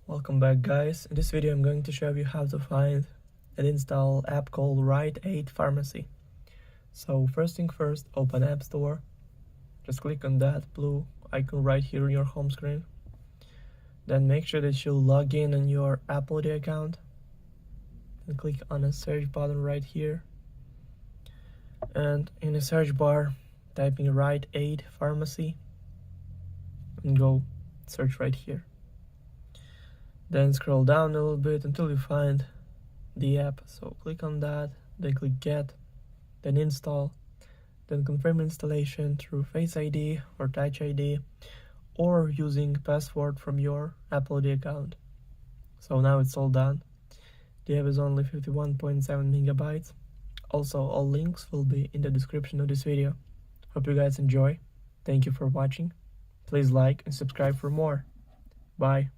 Welcome back, guys. In this video I'm going to show you how to find and install app called Rite Pharmacy. So first thing first, open App Store. Just click on that blue icon right here on your home screen. Then make sure that you log in on your Apple ID account. And click on the search button right here. And in the search bar, type in Rite Pharmacy and go search right here. Then scroll down a little bit until you find the app. So click on that, then click Get, then Install, then confirm installation through Face ID or Touch ID or using password from your Apple ID account. So now it's all done. The app is only 51.7 megabytes. Also, all links will be in the description of this video. Hope you guys enjoy. Thank you for watching. Please like and subscribe for more. Bye.